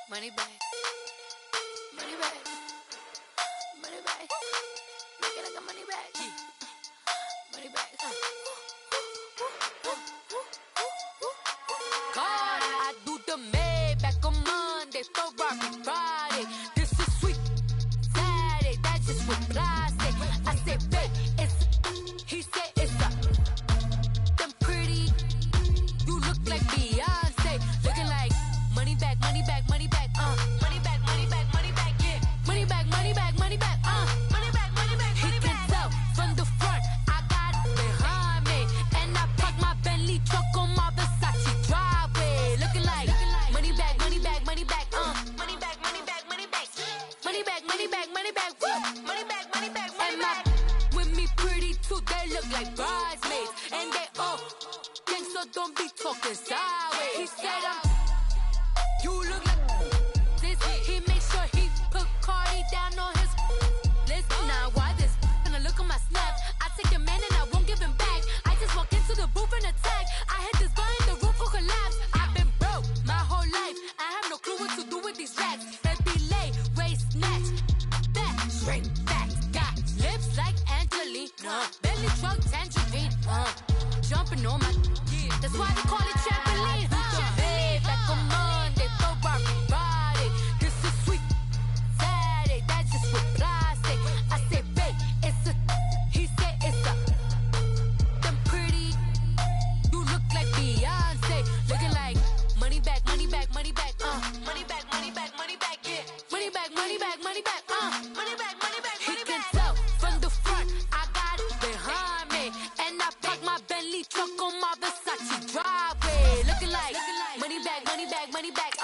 Money back. Money back. Money back. Make it like a money back. Money back. God, I do the Maybach on Monday, Ferrari Friday. This is sweet Saturday. That's just what plastic. I said, babe, it's. He said it's a. Them pretty. You look like Beyonce. Looking like money back, money back, money back. Money back, money back, money back. Yeah. Money back, money back, money back. Money back, money back, money back. He can tell from the front. I got it behind me, and I parked my Bentley truck on my Versace driveway. Looking like money back, money back, money back. Money back, money back, money back. Money back, money back, money back. Money back, money back, money back. With me pretty too, they look like bridesmaids, and they all gang, so don't be talking sideways. He said you look like this. He made sure he put Cardi down on his list. Now why this? Gonna look at my snap. I take a man and I won't give him back. I just walk into the booth and attack. I hit this guy in the roof will collapse. I've been broke my whole life. I have no clue what to do with these rats. They be late, waist snatch, back, shrink back. Got lips like Angelina, belly truck tangerine. Jumping on my, that's why they call it trampoline. Back on Monday, Ferrari Friday. This is sweet Saturday. That's just with plastic. I said, babe, it's a. He said it's a. Them pretty. You look like Beyonce. Looking like money back, money back, money back. Money back, money back, money back. Yeah. Money back, money back, money back. Money back, money back, money back. He can tell from the front. I got it behind me, and I parked my Bentley truck on my Versace driveway. Looking like money back, money back, money back.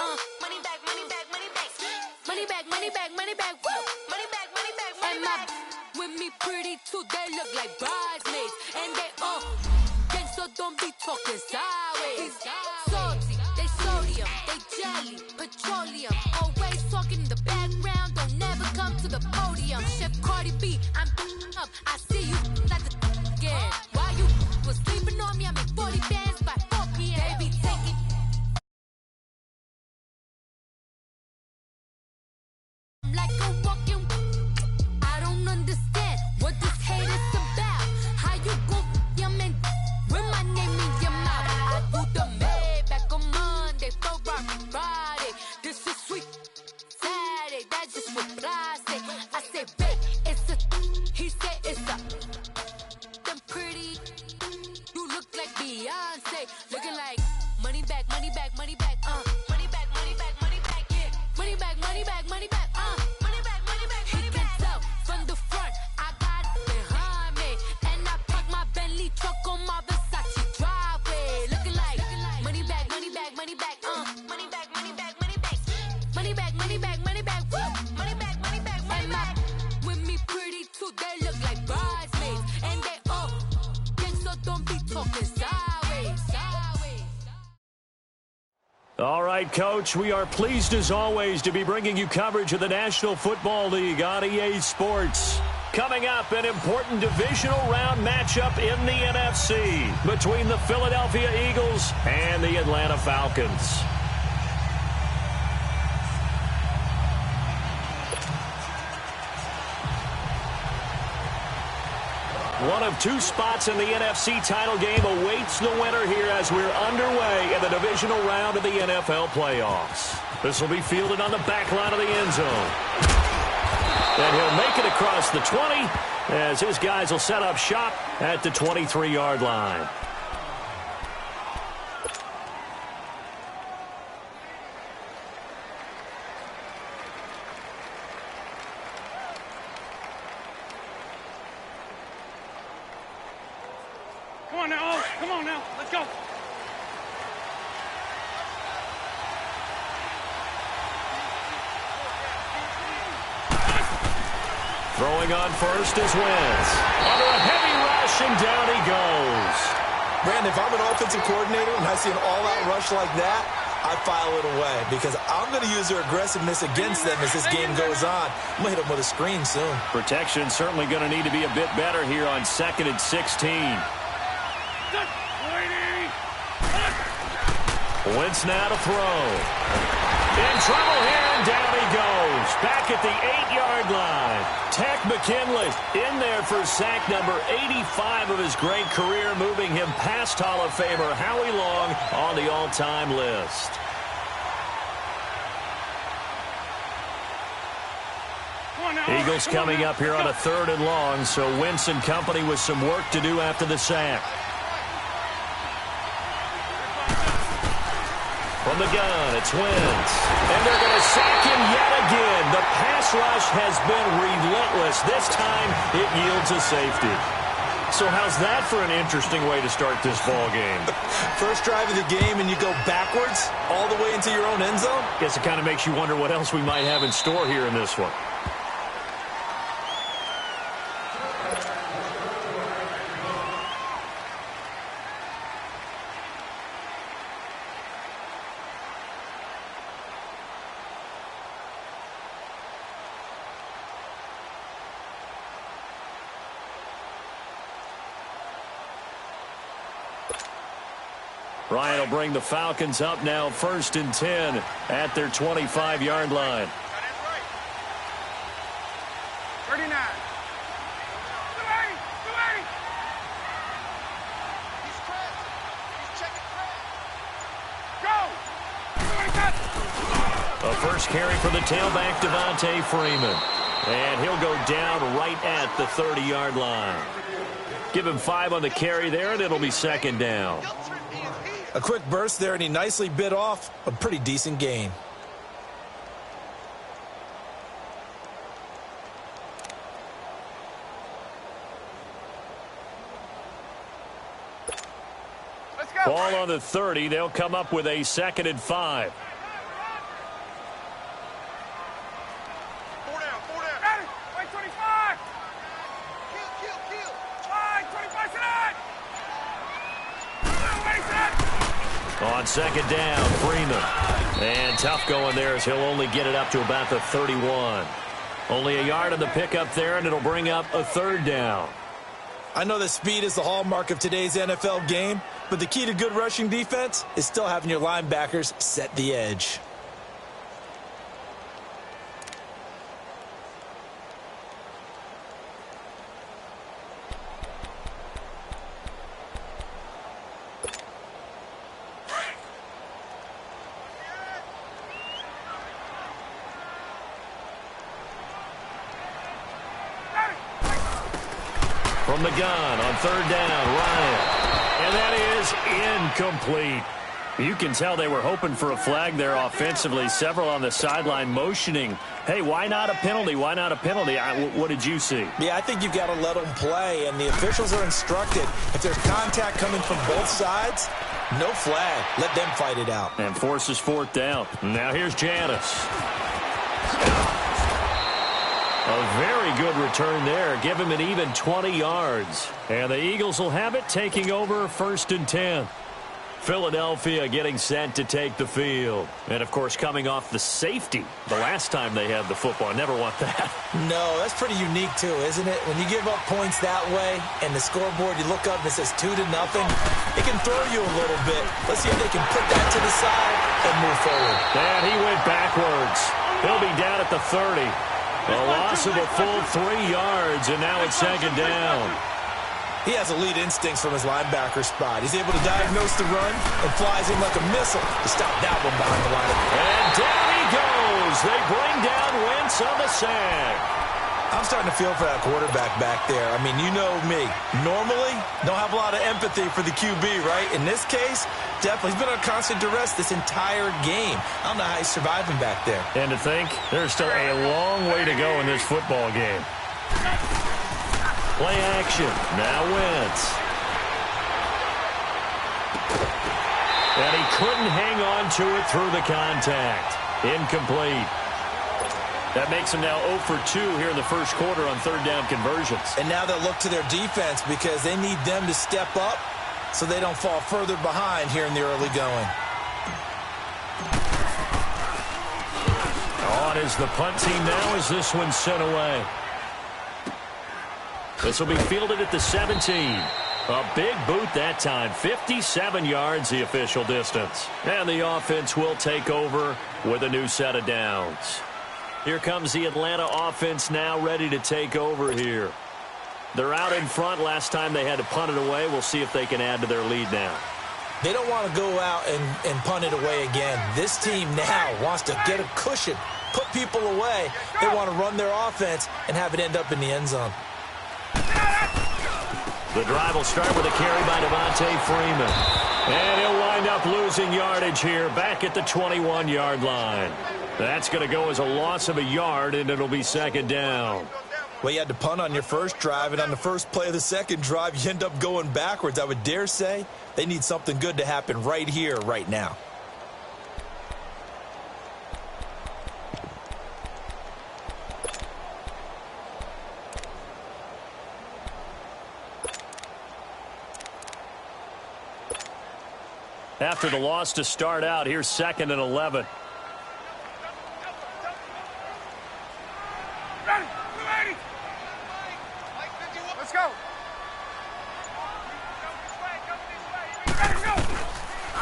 Money back, money back, money back. Money back, money back, money back. Money back, money back, money back. With me pretty too, they look like bridesmaids, and they all gang, so don't be talking sideways. Salty, they sodium, they jelly, petroleum. Always talking in the background, don't never come to the podium. Chef Cardi B, I'm up. I see you like the again. While you was sleeping on me, I make 40 bands by 4 p.m. They be taking like a walking. I don't understand what this hate is about. How you gon' your man with my name in your mouth? I do the Maybach on Monday, Ferrari Friday. This is sweet Saturday. That's just with plastic. I said, babe, it's a. He said it's a. Them pretty. You look like Beyonce. Looking like money back, money back, money back. Money back, money back, money back. Yeah. Money back, money back, money back. Money back, money back, money back. He can tell from the front. I got it behind me, and I parked my Bentley truck on my Versace driveway. Looking like money back, money back, money back. Money back, money back, money back. Money back, money back, money back. Money back, money back, money back. With me pretty too, they look like bridesmaids, and they all gang, so don't be talking sideways. All right, Coach, we are pleased as always to be bringing you coverage of the National Football League on EA Sports. Coming up, an important divisional round matchup in the NFC between the Philadelphia Eagles and the Atlanta Falcons. One of two spots in the NFC title game awaits the winner here as we're underway in the divisional round of the NFL playoffs. This will be fielded on the back line of the end zone. And he'll make it across the 20 as his guys will set up shop at the 23-yard line. Come on now, let's go. Throwing on first is Wentz. Under a heavy rush, and down he goes. Brandon, if I'm an offensive coordinator and I see an all-out rush like that, I file it away because I'm going to use their aggressiveness against them as this game goes on. I'm going to hit them with a screen soon. Protection certainly going to need to be a bit better here on 2nd and 16. Wentz now to throw. In trouble here, and down he goes. Back at the 8-yard line. Tech McKinley in there for sack number 85 of his great career, moving him past Hall of Famer Howie Long on the all-time list. Eagles coming up here on a 3rd and long, so Wentz and company with some work to do after the sack. From the gun, it's Wentz. And they're going to sack him yet again. The pass rush has been relentless. This time, it yields a safety. So how's that for an interesting way to start this ball game? First drive of the game, and you go backwards all the way into your own end zone? Guess it kind of makes you wonder what else we might have in store here in this one. Ryan will bring the Falcons up now, 1st and 10 at their 25-yard line. 39. 280. 280. He's checking Go. A first carry for the tailback, Devontae Freeman. And he'll go down right at the 30-yard line. Give him 5 on the carry there, and it'll be 2nd down. A quick burst there, and he nicely bit off a pretty decent gain. Let's go. Ball on the 30. They'll come up with a 2nd and 5. 4 down. 4 down. Got it. Wait, 25. Kill. 25 tonight. On 2nd down, Freeman. And tough going there as he'll only get it up to about the 31. Only a yard on the pickup there, and it'll bring up a 3rd down. I know that speed is the hallmark of today's NFL game, but the key to good rushing defense is still having your linebackers set the edge. From the gun on 3rd down, Ryan. And that is incomplete. You can tell they were hoping for a flag there offensively. Several on the sideline motioning, hey, why not a penalty? Why not a penalty? What did you see? Yeah, I think you've got to let them play, and the officials are instructed. If there's contact coming from both sides, no flag. Let them fight it out. And forces 4th down. Now here's Janice. A very good return there. Give him an even 20 yards. And the Eagles will have it, taking over 1st and 10. Philadelphia getting set to take the field. And, of course, coming off the safety the last time they had the football. I never want that. No, that's pretty unique, too, isn't it? When you give up points that way and the scoreboard, you look up and it says 2-0, it can throw you a little bit. Let's see if they can put that to the side and move forward. And he went backwards. He'll be down at the 30. A loss of a full 3 yards, and now it's 2nd down. He has elite instincts from his linebacker spot. He's able to diagnose the run and flies in like a missile to stop that one behind the line. And down he goes. They bring down Wentz on the sack. I'm starting to feel for that quarterback back there. I mean, you know me. Normally, don't have a lot of empathy for the QB, right? In this case, definitely. He's been under constant duress this entire game. I don't know how he's surviving back there. And to think, there's still a long way to go in this football game. Play action. Now Wentz. And he couldn't hang on to it through the contact. Incomplete. That makes him now 0 for 2 here in the first quarter on 3rd down conversions. And now they'll look to their defense because they need them to step up so they don't fall further behind here in the early going. On is the punt team now as this one's sent away. This will be fielded at the 17. A big boot that time. 57 yards the official distance. And the offense will take over with a new set of downs. Here comes the Atlanta offense now ready to take over here. They're out in front. Last time they had to punt it away. We'll see if they can add to their lead now. They don't want to go out and punt it away again. This team now wants to get a cushion, put people away. They want to run their offense and have it end up in the end zone. The drive will start with a carry by Devontae Freeman. And he'll wind up losing yardage here back at the 21-yard line. That's going to go as a loss of a yard, and it'll be second down. Well, you had to punt on your first drive, and on the first play of the second drive, you end up going backwards. I would dare say they need something good to happen right here, right now. After the loss to start out, here's 2nd and 11. Ready, let's go.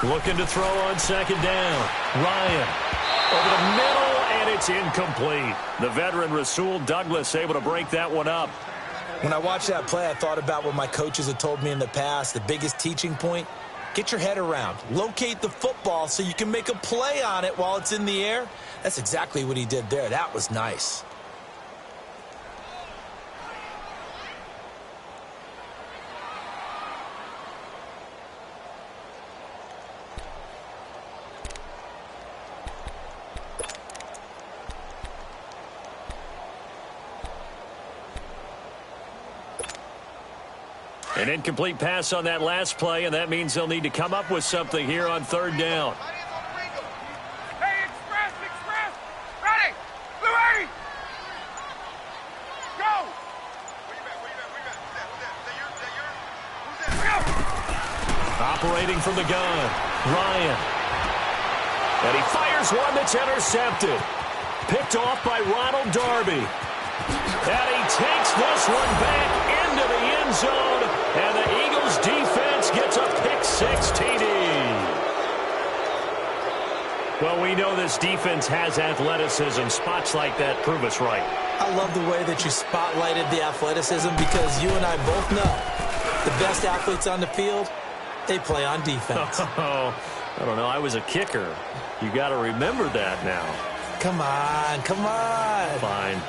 Looking to throw on second down. Ryan over the middle, and it's incomplete. The veteran Rasul Douglas able to break that one up. When I watched that play, I thought about what my coaches had told me in the past. The biggest teaching point, get your head around. Locate the football so you can make a play on it while it's in the air. That's exactly what he did there. That was nice. An incomplete pass on that last play, and that means they'll need to come up with something here on third down. Hey, express, ready, Blue 80, go. Operating from the gun, Ryan. And he fires one that's intercepted. Picked off by Ronald Darby. And he takes this one back into the end zone. And the Eagles defense gets a pick-6 TD. Well, we know this defense has athleticism. Spots like that prove us right. I love the way that you spotlighted the athleticism because you and I both know the best athletes on the field, they play on defense. Oh, I don't know. I was a kicker. You got to remember that now. Come on, come on. Fine.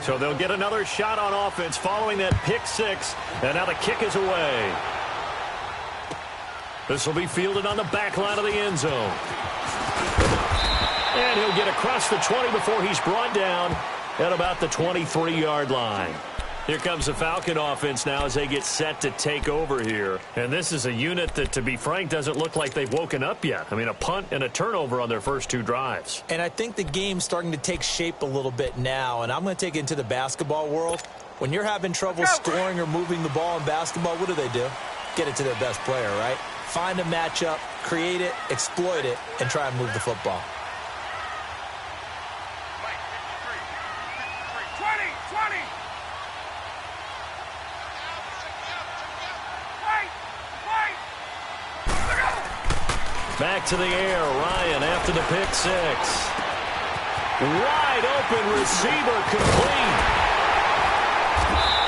So they'll get another shot on offense following that pick-6, and now the kick is away. This will be fielded on the back line of the end zone. And he'll get across the 20 before he's brought down at about the 23-yard line. Here comes the Falcon offense now as they get set to take over here. And this is a unit that, to be frank, doesn't look like they've woken up yet. I mean, a punt and a turnover on their first 2 drives. And I think the game's starting to take shape a little bit now. And I'm going to take it into the basketball world. When you're having trouble scoring or moving the ball in basketball, what do? Get it to their best player, right? Find a matchup, create it, exploit it, and try and move the football. 20. Back to the air, Ryan after the pick-6. Wide open receiver complete.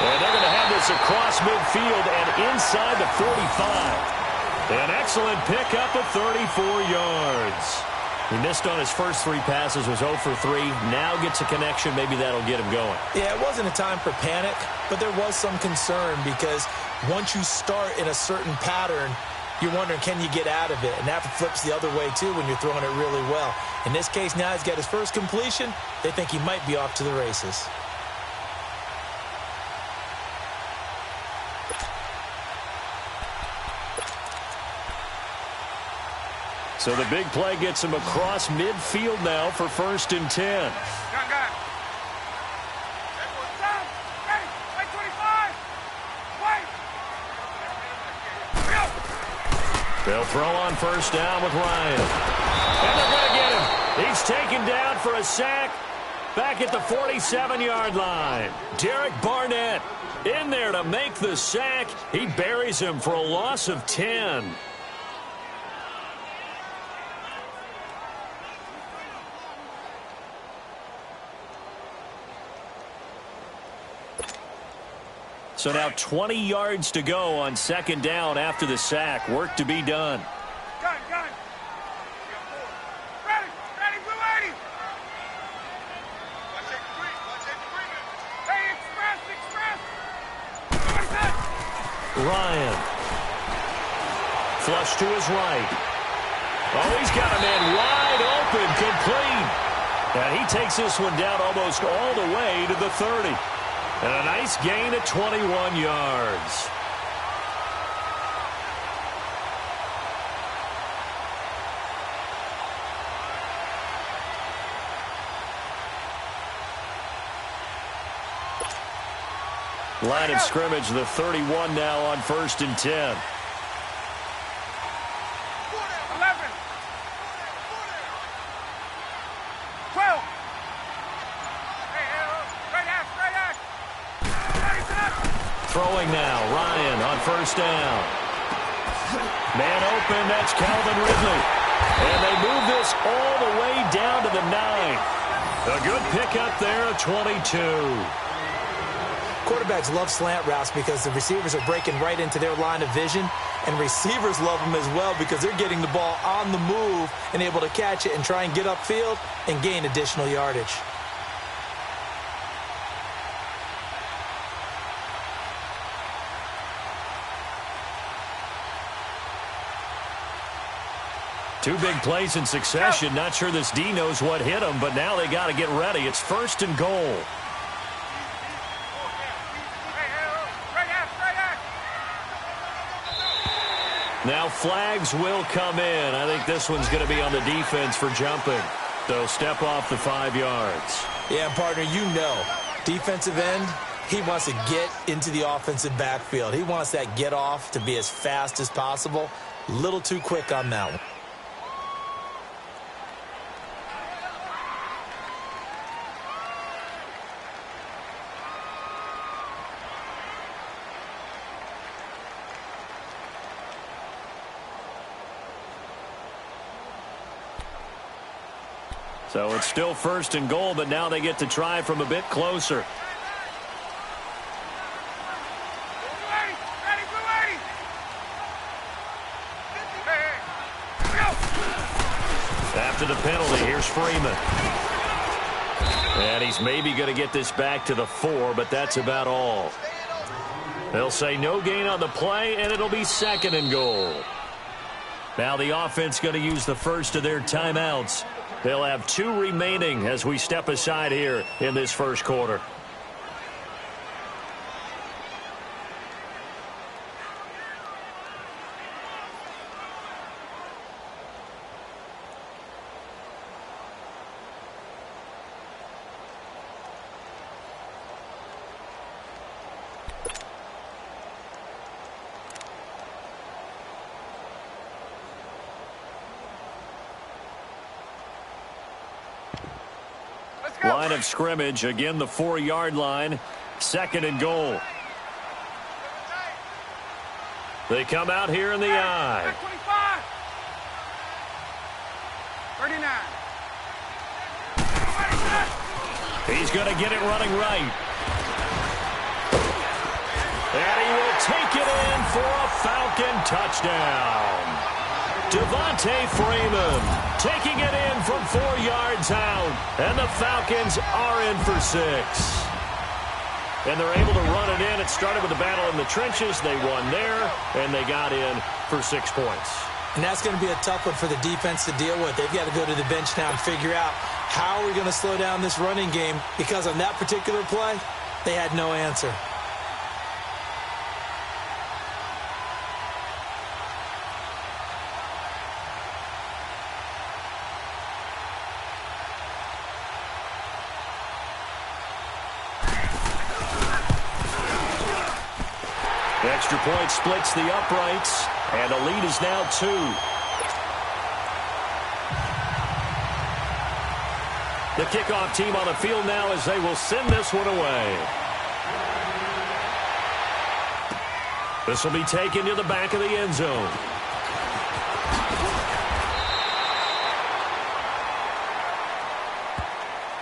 And they're going to have this across midfield and inside the 45. An excellent pickup of 34 yards. He missed on his first 3 passes, was 0 for 3. Now gets a connection. Maybe that'll get him going. Yeah, it wasn't a time for panic, but there was some concern because once you start in a certain pattern, you're wondering, can you get out of it? And that flips the other way, too, when you're throwing it really well. In this case, now he's got his first completion. They think he might be off to the races. So the big play gets him across midfield now for 1st and 10. Got. They'll throw on first down with Ryan. And they're going to get him. He's taken down for a sack back at the 47-yard line. Derek Barnett in there to make the sack. He buries him for a loss of 10. So now 20 yards to go on second down after the sack. Work to be done. Gun. Ready, Blue 80. Hey, express. Ryan. Flush to his right. Oh, he's got a man wide open, complete. And he takes this one down almost all the way to the 30. And a nice gain at 21 yards. Line of scrimmage, the 31 now on 1st and 10. 11. Throwing now, Ryan on first down. Man open, that's Calvin Ridley. And they move this all the way down to the 9. A good pickup there at 22. Quarterbacks love slant routes because the receivers are breaking right into their line of vision, and receivers love them as well because they're getting the ball on the move and able to catch it and try and get upfield and gain additional yardage. Two big plays in succession. Not sure this D knows what hit him, but now they got to get ready. It's 1st and goal. Now flags will come in. I think this one's going to be on the defense for jumping. They'll step off the 5 yards. Yeah, partner, you know, defensive end, he wants to get into the offensive backfield. He wants that get off to be as fast as possible. A little too quick on that one. So it's still 1st and goal, but now they get to try from a bit closer. After the penalty, here's Freeman. And he's maybe going to get this back to the 4, but that's about all. They'll say no gain on the play, and it'll be 2nd and goal. Now the offense going to use the first of their timeouts. They'll have 2 remaining as we step aside here in this first quarter. Line of scrimmage, again the 4-yard line, 2nd and goal. They come out here in the I. 25. 39. He's going to get it running right. And he will take it in for a Falcon touchdown. Devontae Freeman taking it in from 4 yards out. And the Falcons are in for 6. And they're able to run it in. It started with a battle in the trenches. They won there, and they got in for 6 points. And that's going to be a tough one for the defense to deal with. They've got to go to the bench now and figure out how are we going to slow down this running game, because on that particular play, they had no answer. Extra point splits the uprights. And the lead is now 2. The kickoff team on the field now as they will send this one away. This will be taken to the back of the end zone.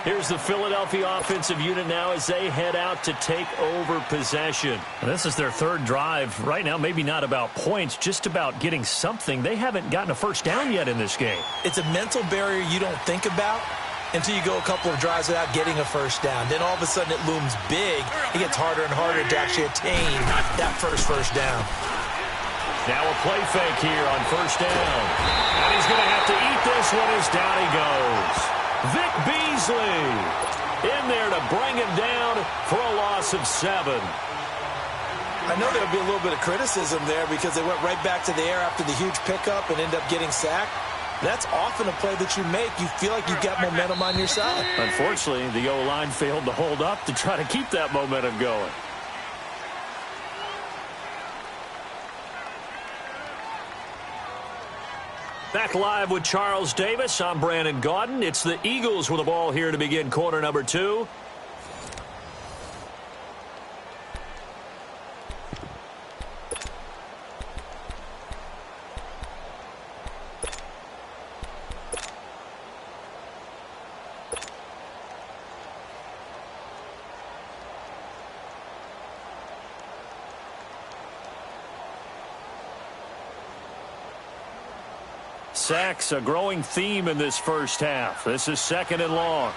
Here's the Philadelphia offensive unit now as they head out to take over possession. And this is their 3rd drive. Right now, maybe not about points, just about getting something. They haven't gotten a first down yet in this game. It's a mental barrier you don't think about until you go a couple of drives without getting a first down. Then all of a sudden it looms big. It gets harder and harder to actually attain that first down. Now a play fake here on first down. And he's going to have to eat this one as down he goes. Vic Beasley in there to bring him down for a loss of 7. I know there'll be a little bit of criticism there because they went right back to the air after the huge pickup and ended up getting sacked. That's often a play that you make. You feel like you've got momentum on your side. Unfortunately, the O-line failed to hold up to try to keep that momentum going. Back live with Charles Davis. I'm Brandon Gaudin. It's the Eagles with the ball here to begin quarter number 2. Sacks, a growing theme in this first half. This is 2nd and long.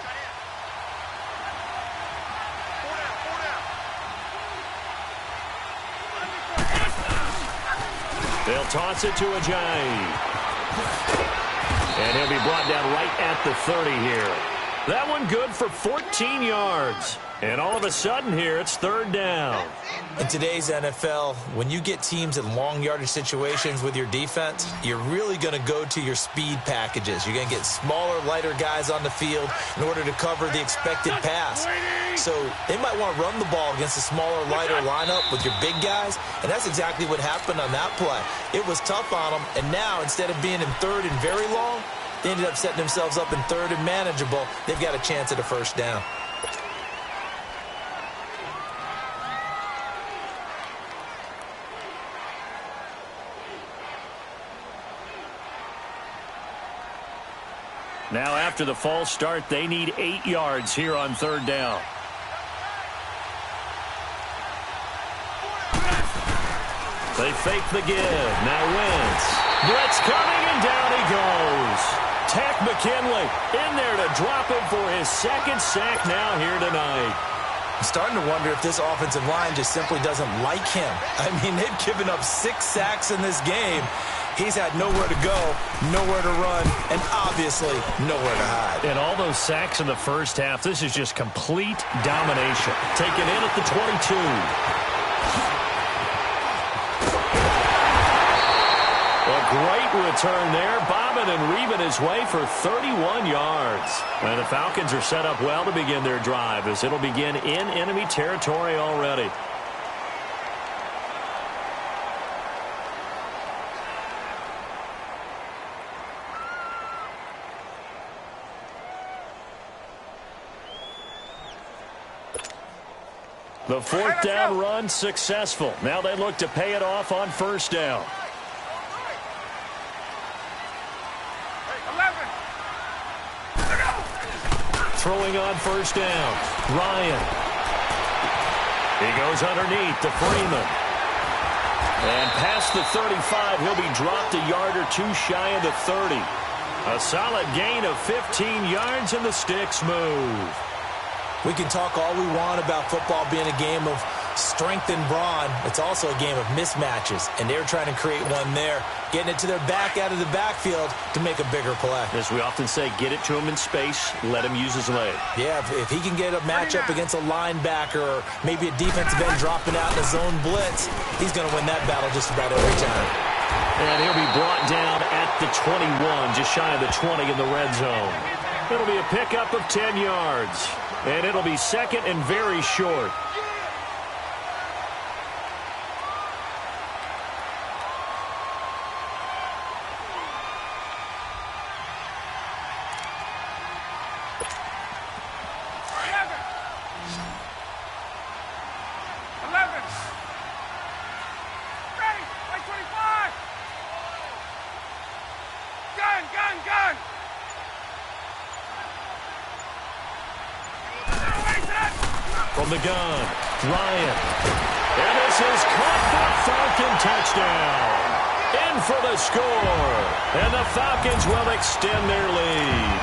They'll toss it to Ajayi. And he'll be brought down right at the 30 here. That one good for 14 yards. And all of a sudden here, it's 3rd down. In today's NFL, when you get teams in long yardage situations with your defense, you're really going to go to your speed packages. You're going to get smaller, lighter guys on the field in order to cover the expected pass. So they might want to run the ball against a smaller, lighter lineup with your big guys, and that's exactly what happened on that play. It was tough on them, and now instead of being in 3rd and very long, they ended up setting themselves up in 3rd and manageable. They've got a chance at a first down. Now after the false start, they need 8 yards here on 3rd down. They fake the give. Now Wentz. Blitz coming, and down he goes. Tack McKinley in there to drop him for his 2nd sack now here tonight. I'm starting to wonder if this offensive line just simply doesn't like him. I mean, they've given up 6 sacks in this game. He's had nowhere to go, nowhere to run, and obviously nowhere to hide. And all those sacks in the first half, this is just complete domination. Taken in at the 22. A great return there, bobbing and reaving his way for 31 yards. And the Falcons are set up well to begin their drive as it'll begin in enemy territory already. The 4th down run successful. Now they look to pay it off on 1st down. Throwing on 1st down. Ryan. He goes underneath to Freeman. And past the 35, he'll be dropped a yard or 2 shy of the 30. A solid gain of 15 yards, and the sticks move. We can talk all we want about football being a game of strength and brawn. It's also a game of mismatches, and they're trying to create one there, getting it to their back out of the backfield to make a bigger play. As we often say, get it to him in space, let him use his leg. Yeah, if he can get a matchup against a linebacker or maybe a defensive end dropping out in a zone blitz, he's going to win that battle just about every time. And he'll be brought down at the 21, just shy of the 20 in the red zone. It'll be a pickup of 10 yards. And it'll be 2nd and very short. From the gun, Ryan. And this is caught for a Falcon touchdown. In for the score. And the Falcons will extend their lead.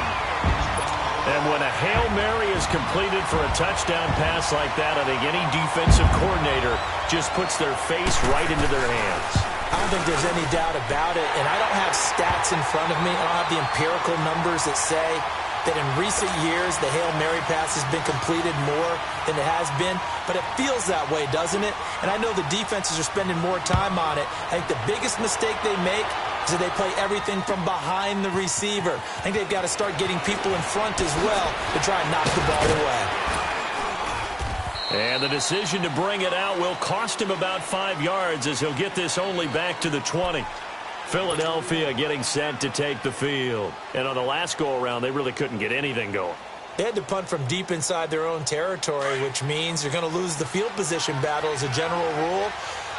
And when a Hail Mary is completed for a touchdown pass like that, I think any defensive coordinator just puts their face right into their hands. I don't think there's any doubt about it, and I don't have stats in front of me. I don't have the empirical numbers that say that in recent years the Hail Mary pass has been completed more than it has been, but it feels that way, doesn't it? And I know the defenses are spending more time on it. I think the biggest mistake they make is that they play everything from behind the receiver. I think they've got to start getting people in front as well to try and knock the ball away. And the decision to bring it out will cost him about 5 yards as he'll get this only back to the 20. Philadelphia getting set to take the field. And on the last go-around, they really couldn't get anything going. They had to punt from deep inside their own territory, which means they're going to lose the field position battle as a general rule.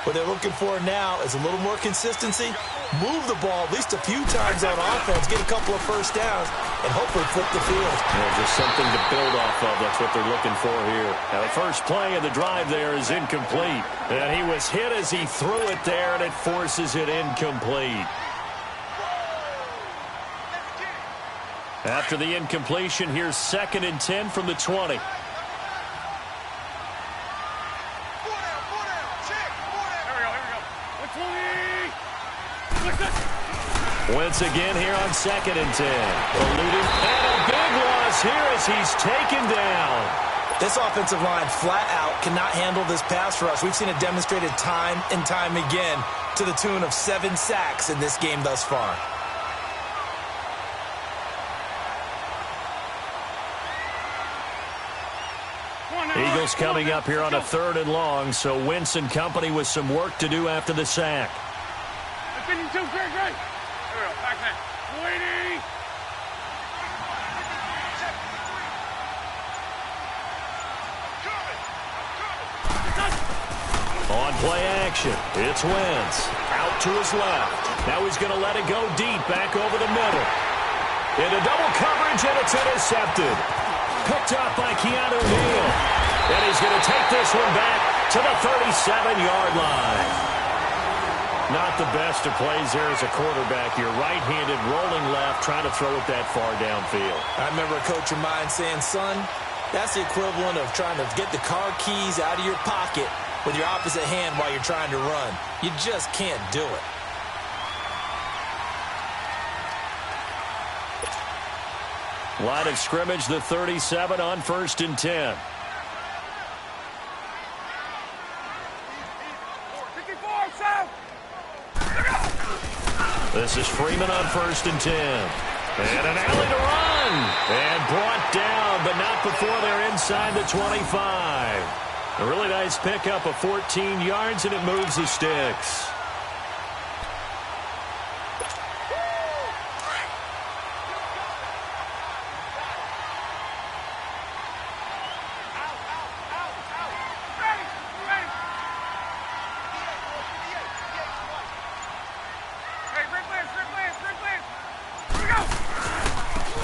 What they're looking for now is a little more consistency, move the ball at least a few times on offense, get a couple of first downs, and hopefully flip the field. Yeah, just something to build off of. That's what they're looking for here. Now, the first play of the drive there is incomplete. And he was hit as he threw it there, and it forces it incomplete. After the incompletion, here's 2nd and 10 from the 20. Wentz again here on 2nd and 10. Eluding, and a big loss here as he's taken down. This offensive line flat out cannot handle this pass rush. We've seen it demonstrated time and time again to the tune of 7 sacks in this game thus far. Eagles coming up here on a 3rd and long, so Wentz and company with some work to do after the sack. Great. There we go. Back man. 180. On play action, it's Wentz. Out to his left. Now he's going to let it go deep, back over the middle. Into double coverage, and it's intercepted. Picked up by Keanu Neal. And he's going to take this one back to the 37-yard line. Not the best of plays there as a quarterback. You're right-handed, rolling left, trying to throw it that far downfield. I remember a coach of mine saying, son, that's the equivalent of trying to get the car keys out of your pocket with your opposite hand while you're trying to run. You just can't do it. Line of scrimmage, the 37 on 1st and 10. This is Freeman on 1st and 10. And an alley to run. And brought down, but not before they're inside the 25. A really nice pickup of 14 yards, and it moves the sticks.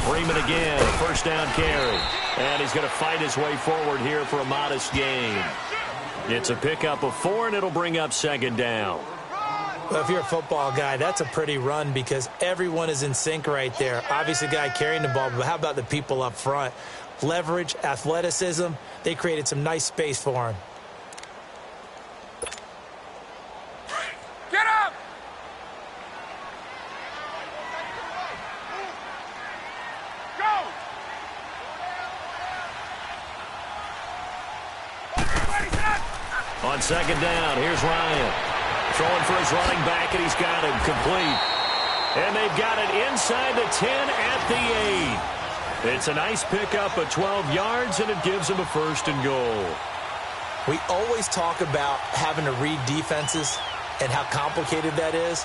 Freeman again, first down carry. And he's going to fight his way forward here for a modest gain. It's a pickup of 4, and it'll bring up 2nd down. Well, if you're a football guy, that's a pretty run because everyone is in sync right there. Obviously, the guy carrying the ball, but how about the people up front? Leverage, athleticism, they created some nice space for him. Get up! Go! On 2nd down, here's Ryan. Throwing for his running back, and he's got him complete. And they've got it inside the 10 at the 8. It's a nice pickup of 12 yards, and it gives him a 1st and goal. We always talk about having to read defenses and how complicated that is.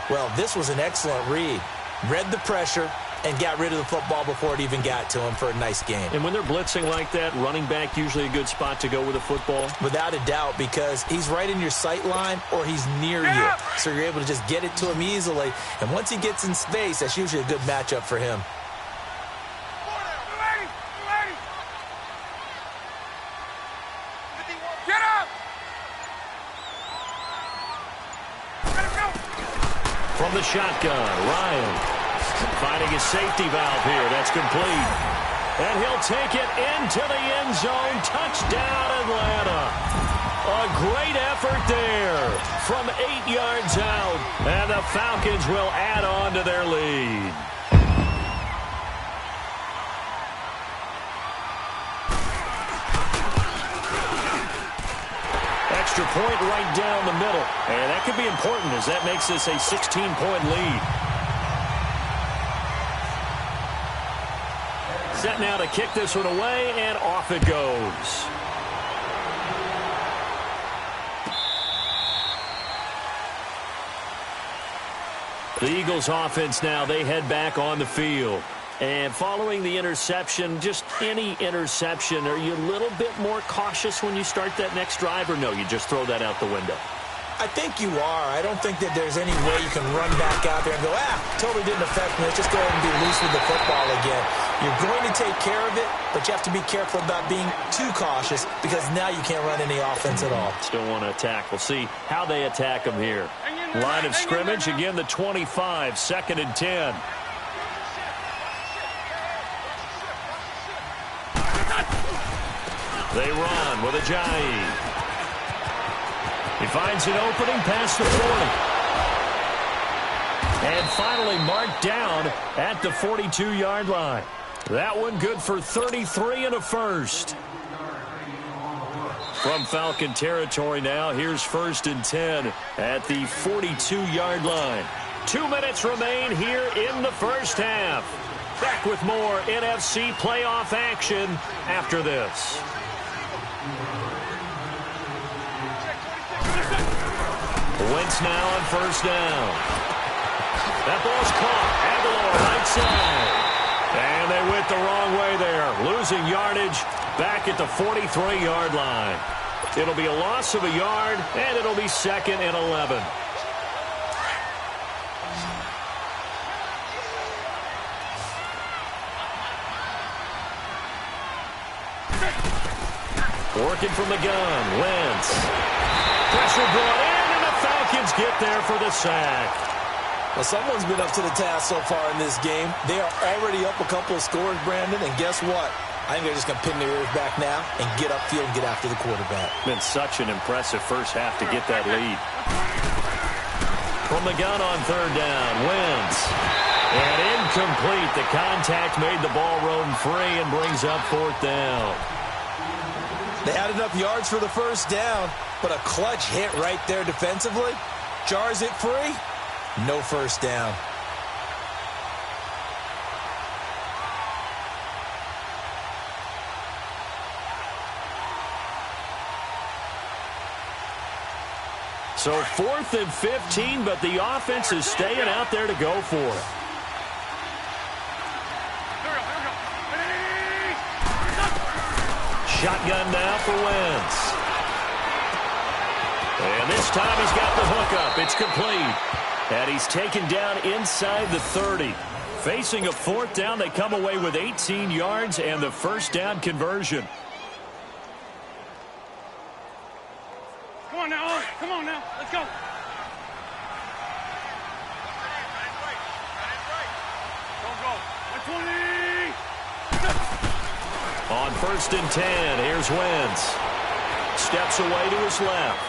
Well, this was an excellent read. Read the pressure and got rid of the football before it even got to him for a nice game. And when they're blitzing like that, running back usually a good spot to go with the football? Without a doubt, because he's right in your sight line or he's near you. So you're able to just get it to him easily. And once he gets in space, that's usually a good matchup for him. From the shotgun, Ryan finding his safety valve here. That's complete. And he'll take it into the end zone. Touchdown, Atlanta. A great effort there from 8 yards out. And the Falcons will add on to their lead. Extra point right down the middle. And that could be important as that makes this a 16-point lead. Set now to kick this one away, and off it goes. The Eagles offense now, they head back on the field. And following the interception, just any interception, are you a little bit more cautious when you start that next drive, or no, you just throw that out the window? I think you are. I don't think that there's any way you can run back out there and go, totally didn't affect me. Let's just go ahead and be loose with the football again. You're going to take care of it, but you have to be careful about being too cautious because now you can't run any offense at all. Still want to attack. We'll see how they attack them here. Line of scrimmage, again the 25, 2nd and 10. They run with Ajayi. He finds an opening past the 40. And finally marked down at the 42-yard line. That one good for 33 and a first. From Falcon territory now, here's 1st and 10 at the 42-yard line. 2 minutes remain here in the first half. Back with more NFC playoff action after this. Wentz now on 1st down. That ball's caught. Aguilar right side. And they went the wrong way there. Losing yardage back at the 43-yard line. It'll be a loss of a yard, and it'll be 2nd and 11. Working from the gun. Wentz. Pressure brought in, and the Falcons get there for the sack. Well, someone's been up to the task so far in this game. They are already up a couple of scores, Brandon, and guess what? I think they're just going to pin their ears back now and get upfield and get after the quarterback. Been such an impressive first half to get that lead. From the gun on 3rd down, Wentz. And incomplete. The contact made the ball roam free and brings up 4th down. They had enough yards for the 1st down, but a clutch hit right there defensively jars it free. No 1st down. So 4th and 15, but the offense is staying out there to go for it. Shotgun now for Wentz. And this time he's got the hook up. It's complete. And he's taken down inside the 30. Facing a 4th down, they come away with 18 yards and the 1st down conversion. Come on now, come on now, let's go. Go. 120. On 1st and 10, here's Wentz. Steps away to his left.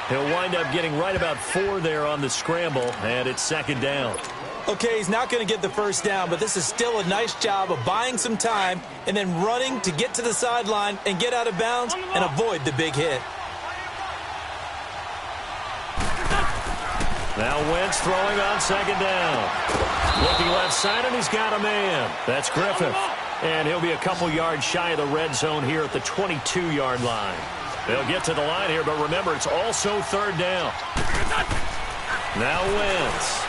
He'll wind up getting right about 4 there on the scramble, and it's 2nd down. Okay, he's not going to get the 1st down, but this is still a nice job of buying some time and then running to get to the sideline and get out of bounds and avoid the big hit. Now Wentz throwing on 2nd down. Looking left side, and he's got a man. That's Griffith. And he'll be a couple yards shy of the red zone here at the 22-yard line. They'll get to the line here, but remember, it's also 3rd down. Now Wentz.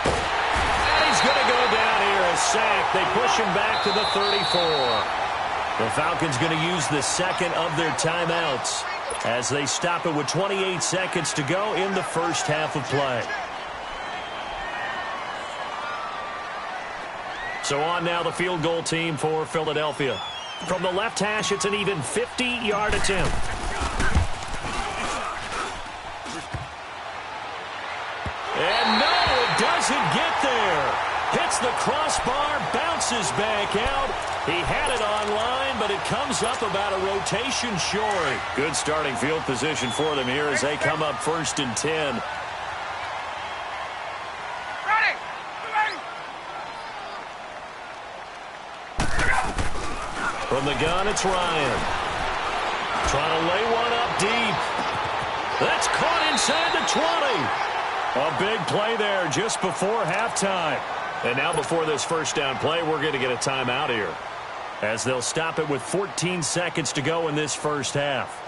And he's going to go down here, a sack. They push him back to the 34. The Falcons going to use the 2nd of their timeouts as they stop it with 28 seconds to go in the first half of play. So on now the field goal team for Philadelphia. From the left hash, it's an even 50-yard attempt. doesn't get there. Hits the crossbar, bounces back out. He had it online, but it comes up about a rotation short. Good starting field position for them here as they come up 1st and 10. From the gun, it's Ryan. Trying to lay one up deep. That's caught inside the 20. A big play there just before halftime. And now before this first down play, we're going to get a timeout here, as they'll stop it with 14 seconds to go in this first half.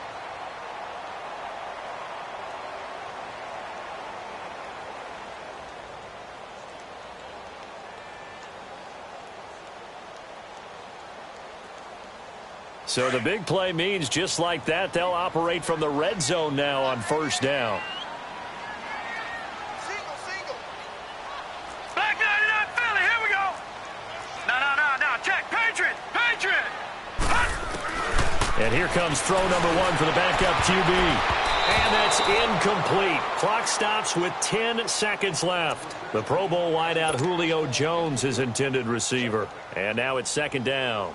So the big play means just like that, they'll operate from the red zone now on first down. Single. Back 99 Philly, here we go. No, check. Patriot. And here comes throw number 1 for the backup QB. And that's incomplete. Clock stops with 10 seconds left. The Pro Bowl wideout Julio Jones is intended receiver. And now it's 2nd down.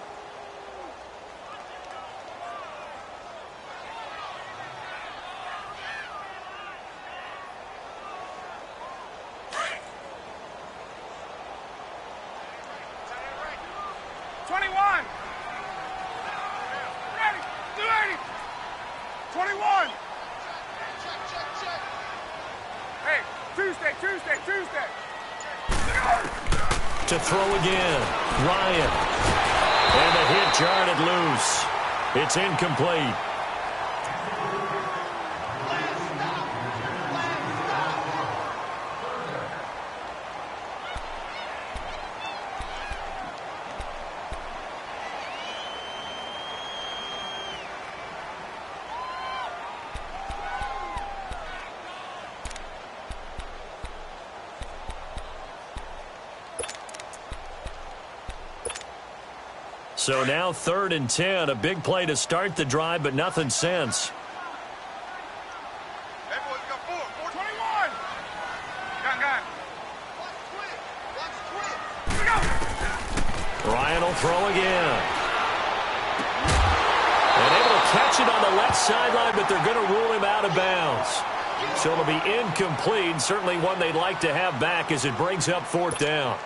Tuesday. To throw again. Ryan. And the hit jarred loose. It's incomplete. So now 3rd and 10, a big play to start the drive, but nothing since. Everyone's got 421. Gun. Here we go. Ryan will throw again. And able to catch it on the left sideline, but they're going to rule him out of bounds. So it'll be incomplete, certainly one they'd like to have back as it brings up 4th down.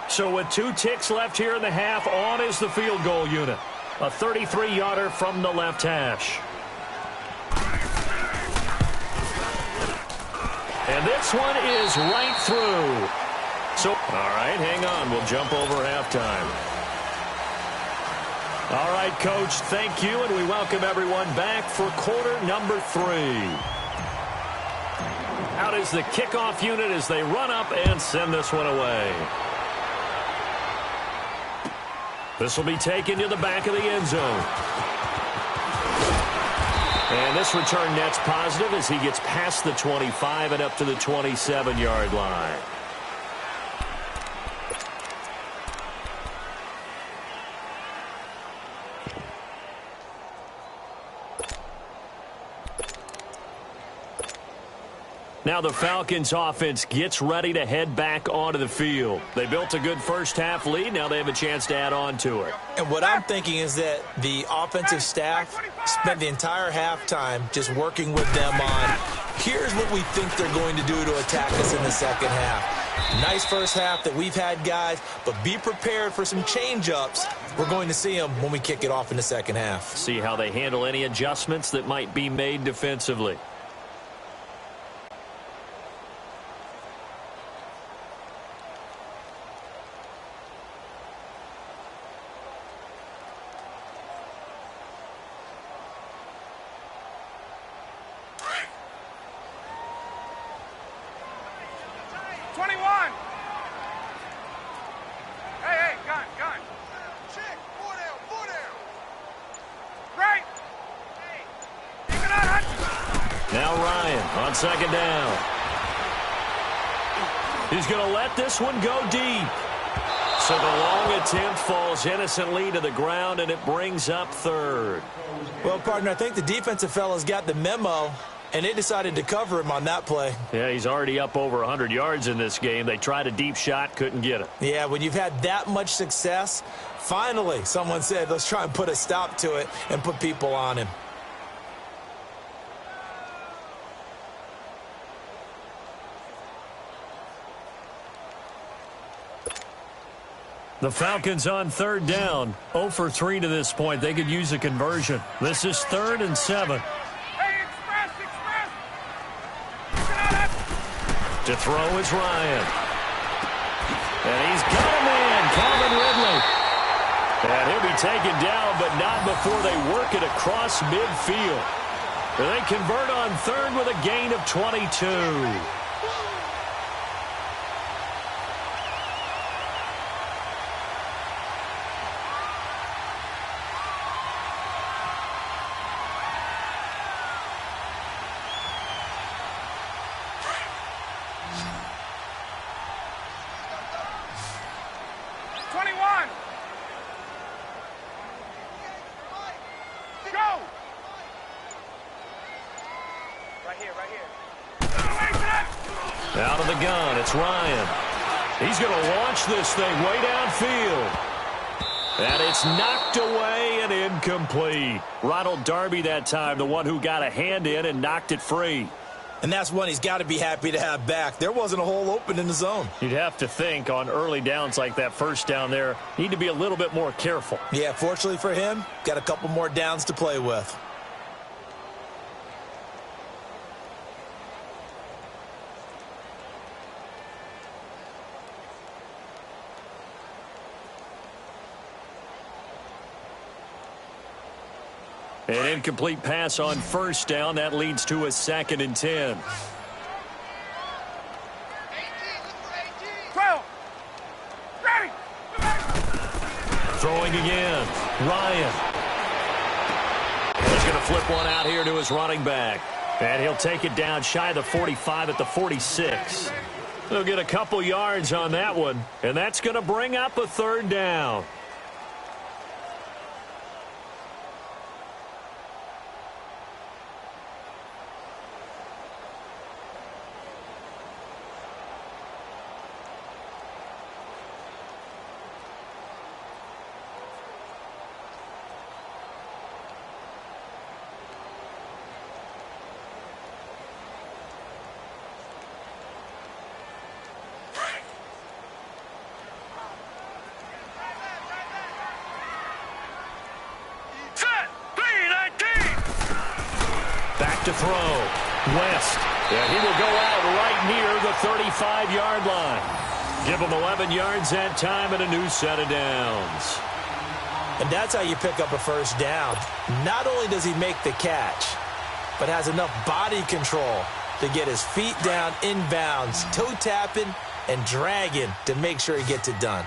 So with 2 ticks left here in the half, on is the field goal unit. A 33-yarder from the left hash. And this one is right through. So, all right, hang on. We'll jump over halftime. All right, Coach, thank you, and we welcome everyone back for quarter number 3. Out is the kickoff unit as they run up and send this one away. This will be taken to the back of the end zone. And this return net's positive as he gets past the 25 and up to the 27-yard line. Now the Falcons offense gets ready to head back onto the field. They built a good first half lead. Now they have a chance to add on to it. And what I'm thinking is that the offensive staff spent the entire halftime just working with them on, here's what we think they're going to do to attack us in the second half. Nice first half that we've had, guys, but be prepared for some change-ups. We're going to see them when we kick it off in the second half. See how they handle any adjustments that might be made defensively. Second down. He's going to let this one go deep. So the long attempt falls innocently to the ground, and it brings up 3rd. Well, partner, I think the defensive fellas got the memo. And they decided to cover him on that play. Yeah, he's already up over 100 yards in this game. They tried a deep shot, couldn't get it. Yeah, when you've had that much success, finally someone said, let's try and put a stop to it and put people on him. The Falcons on third down. 0 for 3 to this point. They could use a conversion. This is 3rd and 7. Hey, express! To throw is Ryan. And he's got him in. Calvin Ridley. And he'll be taken down, but not before they work it across midfield. They convert on third with a gain of 22. Out of the gun, it's Ryan. He's going to launch this thing way downfield. And it's knocked away and incomplete. Ronald Darby that time, the one who got a hand in and knocked it free. And that's one he's got to be happy to have back. There wasn't a hole open in the zone. You'd have to think on early downs like that first down there, need to be a little bit more careful. Yeah, fortunately for him, got a couple more downs to play with. An incomplete pass on first down. That leads to a 2nd and 10. 12. Ready. Throwing again. Ryan. He's going to flip one out here to his running back. And he'll take it down shy of the 45 at the 46. They'll get a couple yards on that one. And that's going to bring up a 3rd down. To throw. West. Yeah, he will go out right near the 35-yard line. Give him 11 yards that time and a new set of downs. And that's how you pick up a first down. Not only does he make the catch, but has enough body control to get his feet down inbounds, toe tapping and dragging to make sure he gets it done.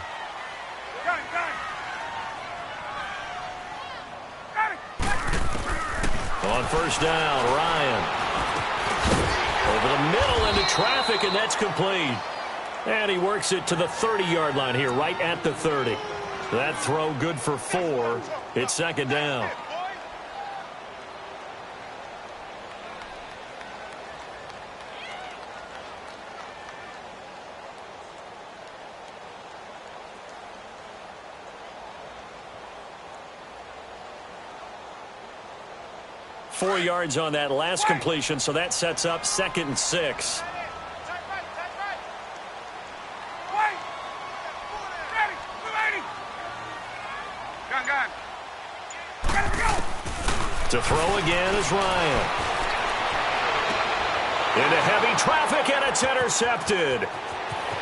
On first down, Ryan. Over the middle into traffic, and that's complete. And he works it to the 30-yard line here, right at the 30. That throw good for 4. It's 2nd down. Four yards on that last completion, so that sets up 2nd and 6. To throw again is Ryan. Into heavy traffic, and it's intercepted.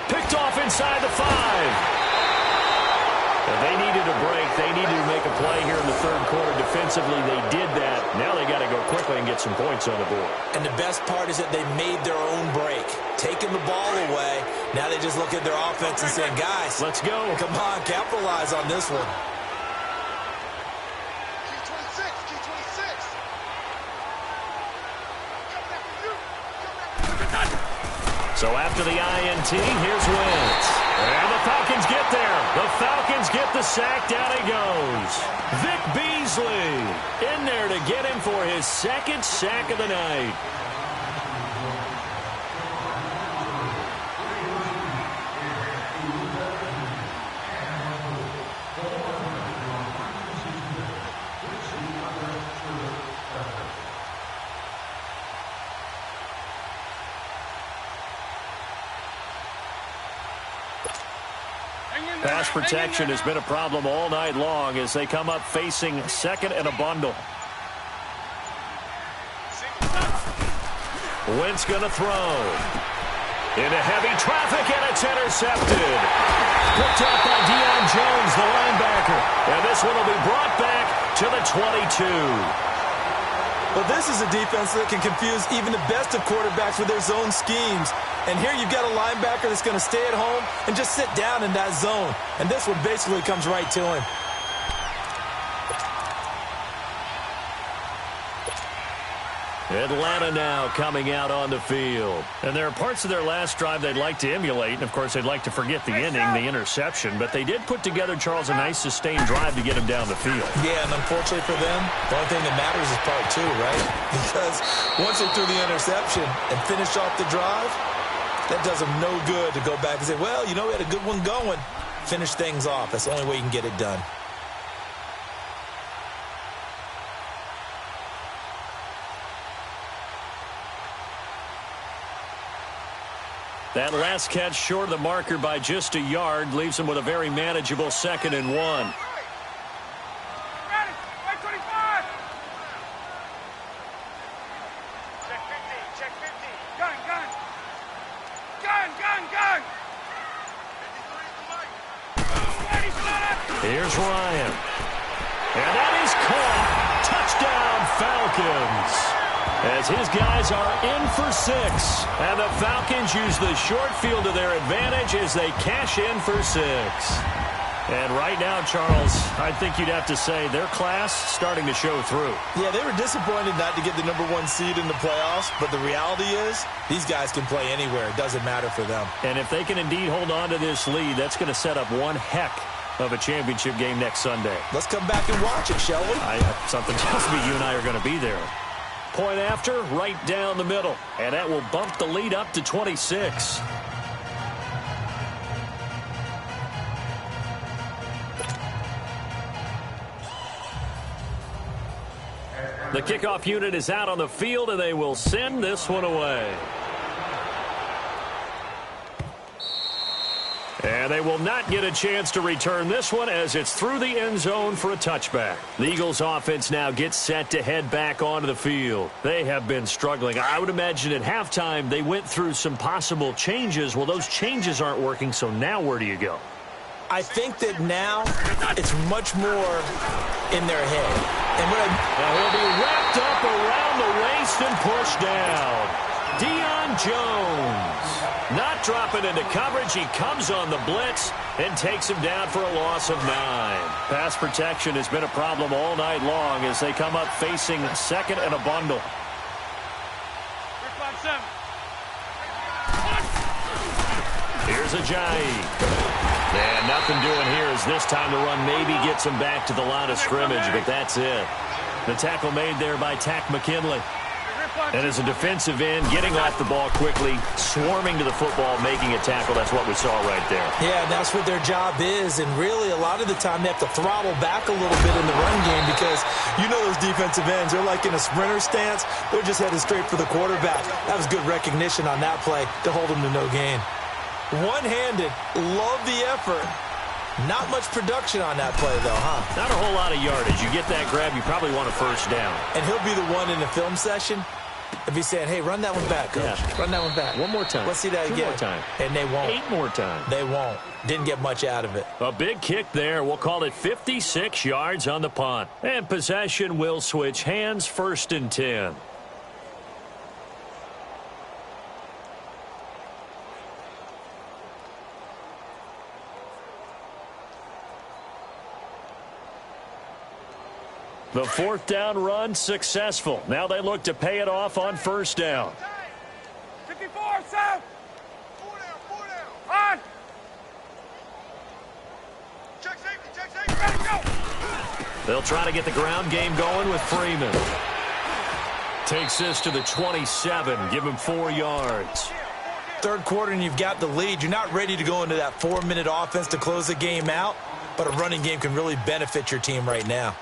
Picked off inside the 5. They needed a break. They needed to make a play here in the 3rd quarter. Defensively, they did that. Now they got to go quickly and get some points on the board. And the best part is that they made their own break. Taking the ball away. Now they just look at their offense and say, guys, let's go. Come on, capitalize on this one. So after the INT, here's Wentz. And the Falcons get there. The Falcons get the sack. Down he goes. Vic Beasley in there to get him for his 2nd sack of the night. Pass protection has been a problem all night long as they come up facing second and a bundle. Wentz going to throw. Into heavy traffic, and it's intercepted. Picked up by Deion Jones, the linebacker. And this one will be brought back to the 22. Well, this is a defense that can confuse even the best of quarterbacks with their zone schemes. And here you've got a linebacker that's going to stay at home and just sit down in that zone. And this one basically comes right to him. Atlanta now coming out on the field. And there are parts of their last drive they'd like to emulate. And, of course, they'd like to forget the inning, the interception. But they did put together, Charles, a nice sustained drive to get him down the field. Yeah, and unfortunately for them, the only thing that matters is part two, right? Because once they threw the interception and finished off the drive, that does them no good to go back and say, well, you know, we had a good one going. Finish things off. That's the only way you can get it done. That last catch short of the marker by just a yard leaves him with a very manageable 2nd and 1. Ready. 25. Check 50. Check 50. Gun. Here's Ryan. And that is caught. Touchdown, Falcons. As his guys are in for 6. And the Falcons use the short field to their advantage as they cash in for 6. And right now, Charles, I think you'd have to say their class starting to show through. Yeah, they were disappointed not to get the #1 seed in the playoffs, but the reality is these guys can play anywhere. It doesn't matter for them. And if they can indeed hold on to this lead, that's going to set up one heck of a championship game next Sunday. Let's come back and watch it, shall we? Something tells me you and I are going to be there. Point after, right down the middle. And that will bump the lead up to 26. The kickoff unit is out on the field, and they will send this one away. And they will not get a chance to return this one as it's through the end zone for a touchback. The Eagles offense now gets set to head back onto the field. They have been struggling. I would imagine at halftime they went through some possible changes. Well, those changes aren't working, so now where do you go? I think that now it's much more in their head. And now he'll be wrapped up around the waist and pushed down. Deion Jones not dropping into coverage. He comes on the blitz and takes him down for a loss of 9. Pass protection has been a problem all night long as they come up facing 2nd and a bundle. Here's Ajayi. And nothing doing here as this time the run maybe gets him back to the line of scrimmage, but that's it. The tackle made there by Tack McKinley. And as a defensive end, getting off the ball quickly, swarming to the football, making a tackle, that's what we saw right there. Yeah, and that's what their job is. And really, a lot of the time, they have to throttle back a little bit in the run game because you know those defensive ends, they're like in a sprinter stance. They're just headed straight for the quarterback. That was good recognition on that play to hold them to no gain. One-handed, love the effort. Not much production on that play, though, huh? Not a whole lot of yardage. You get that grab, you probably want a first down. And he'll be the one in the film session if he's saying, hey, run that one back, coach. Yeah. Run that one back. One more time. Let's see that again. 2 more time. And they won't. 8 more times. They won't. Didn't get much out of it. A big kick there. We'll call it 56 yards on the punt. And possession will switch hands, 1st and 10. The 4th down run successful. Now they look to pay it off on 1st down. 54, south. 4 down. On. Check safety, ready, go. They'll try to get the ground game going with Freeman. Takes this to the 27, give him 4 yards. 3rd quarter and you've got the lead. You're not ready to go into that 4-minute offense to close the game out, but a running game can really benefit your team right now.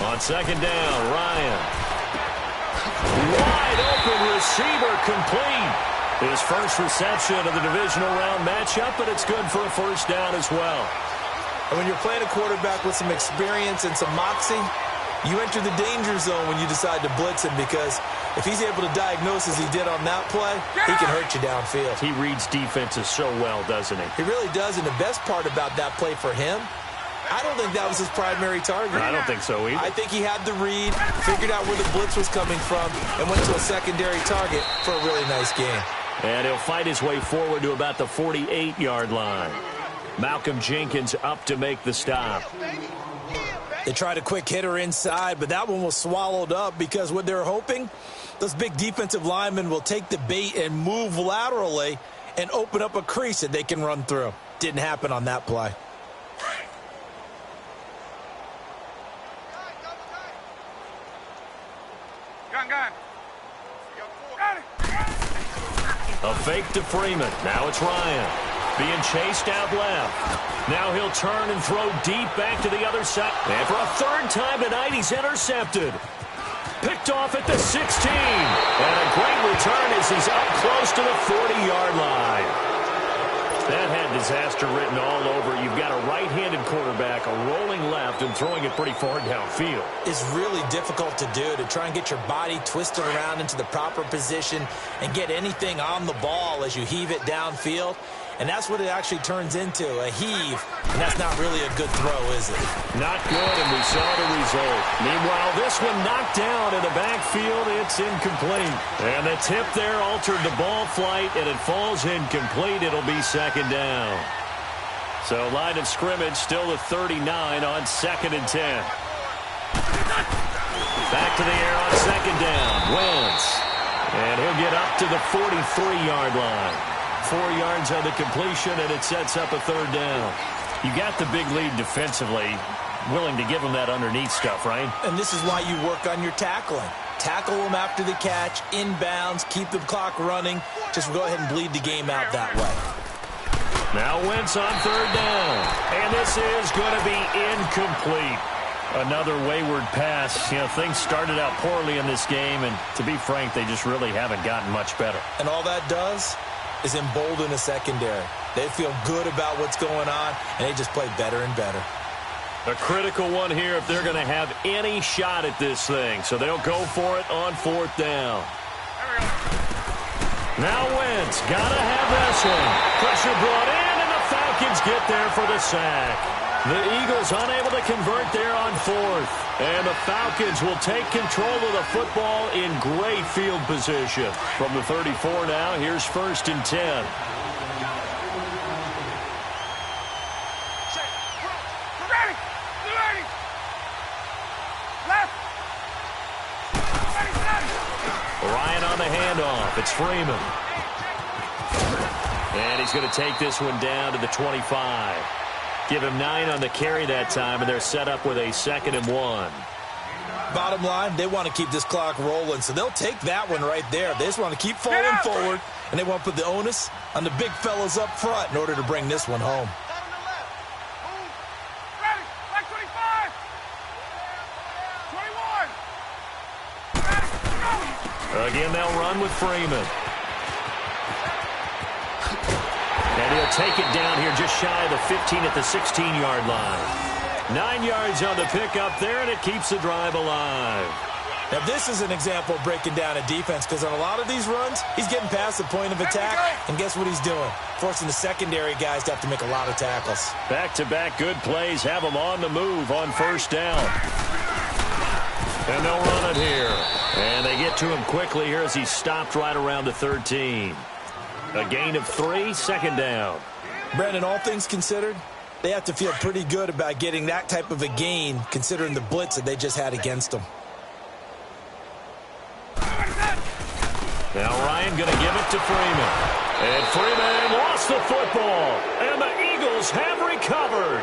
On second down, Ryan. Wide open receiver, complete. His first reception of the divisional round matchup, but it's good for a first down as well. And when you're playing a quarterback with some experience and some moxie, you enter the danger zone when you decide to blitz him, because if he's able to diagnose as he did on that play, he can hurt you downfield. He reads defenses so well, doesn't he? He really does, and the best part about that play for him, I don't think that was his primary target. I don't think so either. I think he had the read, figured out where the blitz was coming from, and went to a secondary target for a really nice game. And he'll fight his way forward to about the 48-yard line. Malcolm Jenkins up to make the stop. They tried a quick hitter inside, but that one was swallowed up because what they're hoping, those big defensive linemen will take the bait and move laterally and open up a crease that they can run through. Didn't happen on that play. Gun. A fake to Freeman. Now it's Ryan. Being chased out left. Now he'll turn and throw deep back to the other side. And for a third time tonight, he's intercepted. Picked off at the 16. And a great return as he's up close to the 40-yard line. That had disaster written all over. You've got a right-handed quarterback, a rolling left, and throwing it pretty far downfield. It's really difficult to do, to try and get your body twisted around into the proper position and get anything on the ball as you heave it downfield. And that's what it actually turns into, a heave. And that's not really a good throw, is it? Not good, and we saw the result. Meanwhile, this one knocked down in the backfield. It's incomplete. And the tip there altered the ball flight, and it falls incomplete. It'll be second down. So line of scrimmage still the 39 on 2nd and 10. Back to the air on second down. Wentz. And he'll get up to the 43-yard line. 4 yards on the completion, and it sets up a third down. You got the big lead defensively, willing to give them that underneath stuff, right? And this is why you work on your tackling. Tackle them after the catch, inbounds, keep the clock running. Just go ahead and bleed the game out that way. Now Wentz on third down, and this is going to be incomplete. Another wayward pass. You know, things started out poorly in this game, and to be frank, they just really haven't gotten much better. And all that does is embolden a secondary. They feel good about what's going on, and they just play better and better. A critical one here if they're going to have any shot at this thing. So they'll go for it on fourth down. Now Wentz, got to have this one. Pressure brought in, and the Falcons get there for the sack. The Eagles unable to convert there on fourth. And the Falcons will take control of the football in great field position. From the 34 now, here's 1st and 10. Ryan on the handoff. It's Freeman. And he's going to take this one down to the 25. Give him 9 on the carry that time, and they're set up with a 2nd and 1. Bottom line, they want to keep this clock rolling, so they'll take that one right there. They just want to keep falling forward, and they want to put the onus on the big fellas up front in order to bring this one home. Again, they'll run with Freeman. And he'll take it down here just shy of the 15 at the 16-yard line. 9 yards on the pickup there, and it keeps the drive alive. Now, this is an example of breaking down a defense, because on a lot of these runs, he's getting past the point of attack, and guess what he's doing? Forcing the secondary guys to have to make a lot of tackles. Back-to-back good plays have them on the move on first down. And they'll run it here. And they get to him quickly here as he's stopped right around the 13. A gain of 3, 2nd down. Brandon, all things considered, they have to feel pretty good about getting that type of a gain, considering the blitz that they just had against them. Now Ryan going to give it to Freeman. And Freeman lost the football. And the Eagles have recovered.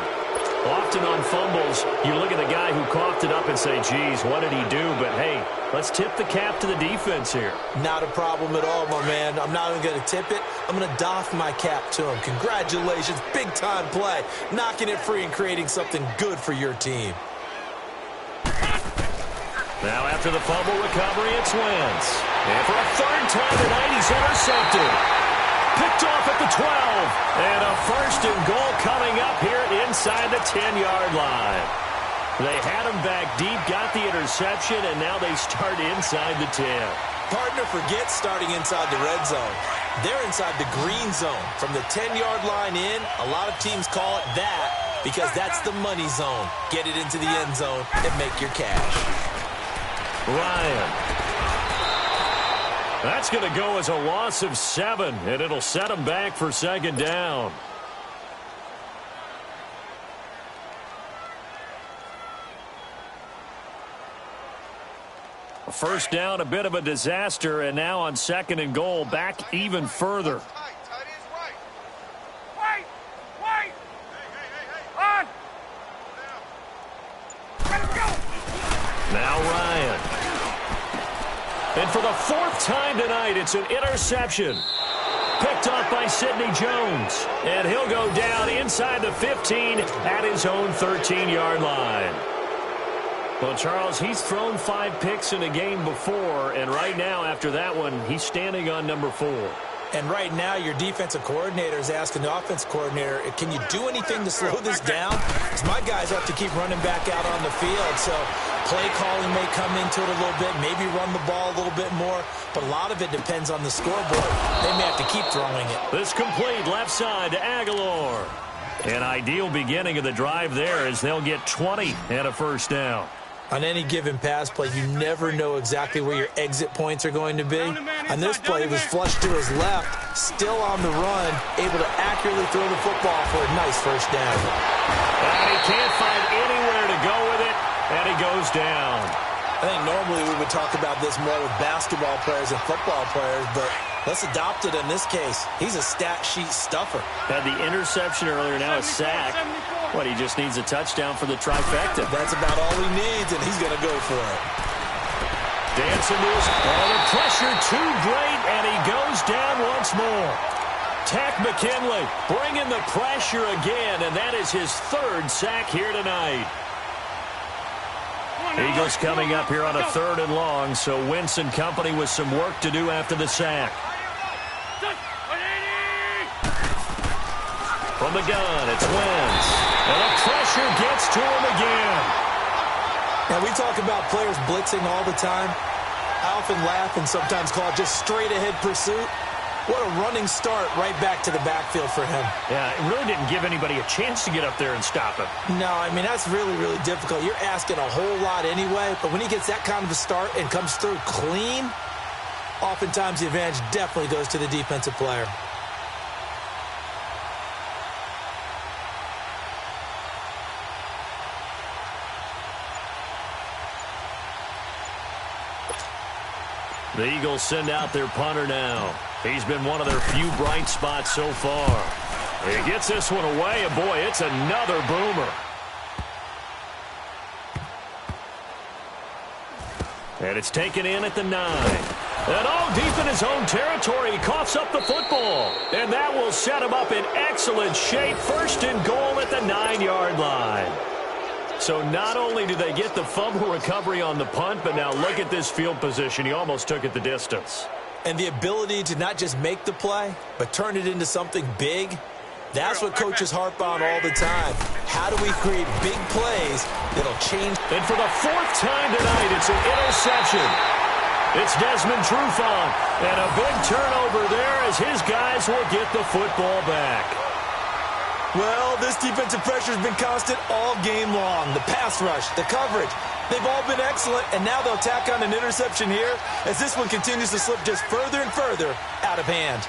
Often on fumbles, you look at the guy who coughed it up and say, geez, what did he do? But, hey, let's tip the cap to the defense here. Not a problem at all, my man. I'm not even going to tip it. I'm going to doff my cap to him. Congratulations. Big-time play. Knocking it free and creating something good for your team. Now after the fumble recovery, it's Wentz. And for a third time tonight, he's intercepted. Picked off at the 12. And a first and goal coming up here inside the 10-yard line. They had him back deep, got the interception, and now they start inside the 10. Partner, forget starting inside the red zone. They're inside the green zone. From the 10-yard line in, a lot of teams call it that because that's the money zone. Get it into the end zone and make your cash. Ryan. That's going to go as a loss of 7, and it'll set him back for second down. First down, a bit of a disaster, and now on second and goal, back even further. Now Ryan. And for the fourth time tonight, it's an interception. Picked off by Sidney Jones. And he'll go down inside the 15 at his own 13-yard line. Well, Charles, he's thrown 5 picks in a game before, and right now, after that one, he's standing on number 4. And right now, your defensive coordinator is asking the offense coordinator, can you do anything to slow this down? Because my guys have to keep running back out on the field. So play calling may come into it a little bit, maybe run the ball a little bit more. But a lot of it depends on the scoreboard. They may have to keep throwing it. This complete left side to Aguilar. An ideal beginning of the drive there as they'll get 20 and a first down. On any given pass play, you never know exactly where your exit points are going to be. On this play, he was flushed to his left, still on the run, able to accurately throw the football for a nice first down. And he can't find anywhere to go with it, and he goes down. I think normally we would talk about this more with basketball players and football players, but let's adopt it in this case. He's a stat sheet stuffer. Had the interception earlier, now a sack. What, he just needs a touchdown for the trifecta. That's about all he needs, and he's going to go for it. Dancing to his... Oh, the pressure too great, and he goes down once more. Tack McKinley bringing the pressure again, and that is his 3rd sack here tonight. Eagles coming up here on a 3rd and long, so Wentz and company with some work to do after the sack. From the gun, it's Wentz. And the pressure gets to him again. Now, we talk about players blitzing all the time. I often laugh and sometimes call it just straight-ahead pursuit. What a running start right back to the backfield for him. Yeah, it really didn't give anybody a chance to get up there and stop him. No, I mean, that's really, really difficult. You're asking a whole lot anyway, but when he gets that kind of a start and comes through clean, oftentimes the advantage definitely goes to the defensive player. The Eagles send out their punter now. He's been one of their few bright spots so far. He gets this one away, and boy, it's another boomer. And it's taken in at the 9. And all deep in his own territory, he coughs up the football. And that will set him up in excellent shape. First and goal at the 9-yard line. So not only do they get the fumble recovery on the punt, but now look at this field position. He almost took it the distance. And the ability to not just make the play, but turn it into something big, that's what coaches harp on all the time. How do we create big plays that'll change? And for the 4th time tonight, it's an interception. It's Desmond Trufant. And a big turnover there as his guys will get the football back. Well, this defensive pressure has been constant all game long. The pass rush, the coverage, they've all been excellent, and now they'll tack on an interception here as this one continues to slip just further and further out of hand.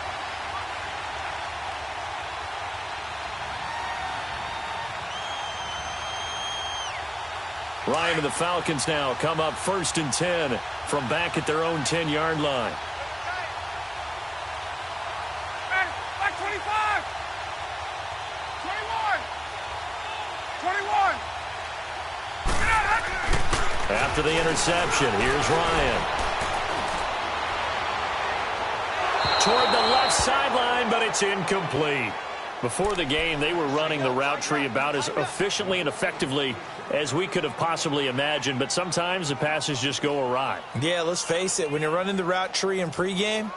Ryan and the Falcons now come up 1st and 10 from back at their own 10-yard line. After the interception, here's Ryan. Toward the left sideline, but it's incomplete. Before the game, they were running the route tree about as efficiently and effectively as we could have possibly imagined, but sometimes the passes just go awry. Yeah, let's face it. When you're running the route tree in pregame,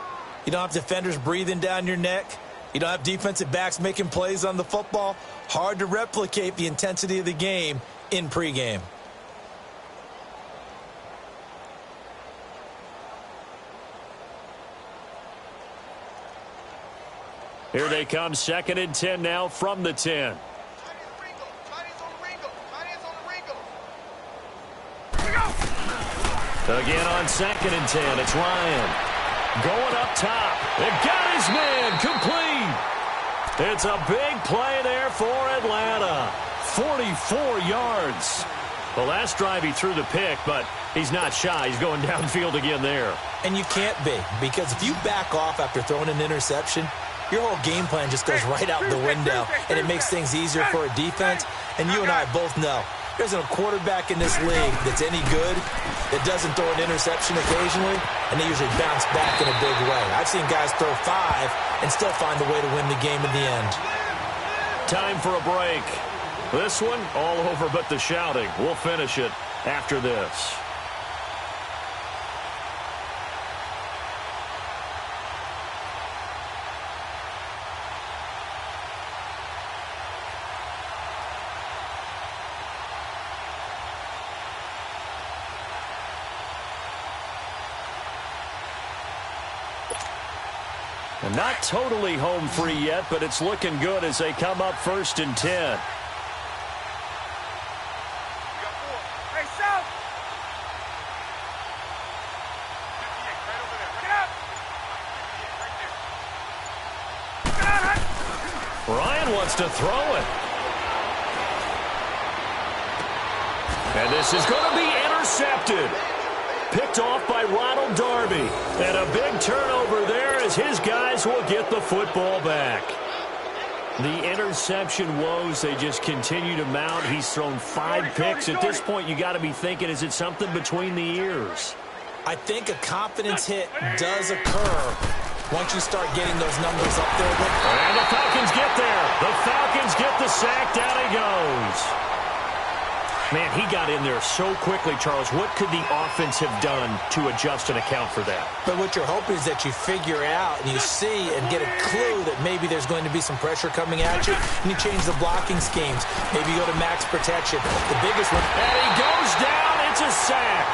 you don't have defenders breathing down your neck. You don't have defensive backs making plays on the football. Hard to replicate the intensity of the game in pregame. Here they come, 2nd and 10 now from the 10. Again on 2nd and 10, it's Ryan. Going up top. It got his man complete. It's a big play there for Atlanta. 44 yards. The last drive he threw the pick, but he's not shy. He's going downfield again there. And you can't be, because if you back off after throwing an interception, your whole game plan just goes right out the window, and it makes things easier for a defense. And you and I both know there's a quarterback in this league that's any good that doesn't throw an interception occasionally, and they usually bounce back in a big way. I've seen guys throw 5 and still find a way to win the game in the end. Time for a break. This one all over but the shouting. We'll finish it after this. And not totally home free yet, but it's looking good as they come up 1st and 10. Ryan wants to throw it. And this is going to be intercepted. Picked off by Ronald Darby. And a big turnover there as his guys will get the football back. The interception woes, they just continue to mount. He's thrown 5 picks. At this point, you got to be thinking, is it something between the ears? I think a confidence hit does occur once you start getting those numbers up there. And the Falcons get there. The Falcons get the sack. Down he goes. Man, he got in there so quickly, Charles. What could the offense have done to adjust and account for that? But what you're hoping is that you figure out and you see and get a clue that maybe there's going to be some pressure coming at you, and you change the blocking schemes. Maybe you go to max protection. The biggest one. And he goes down. It's a sack.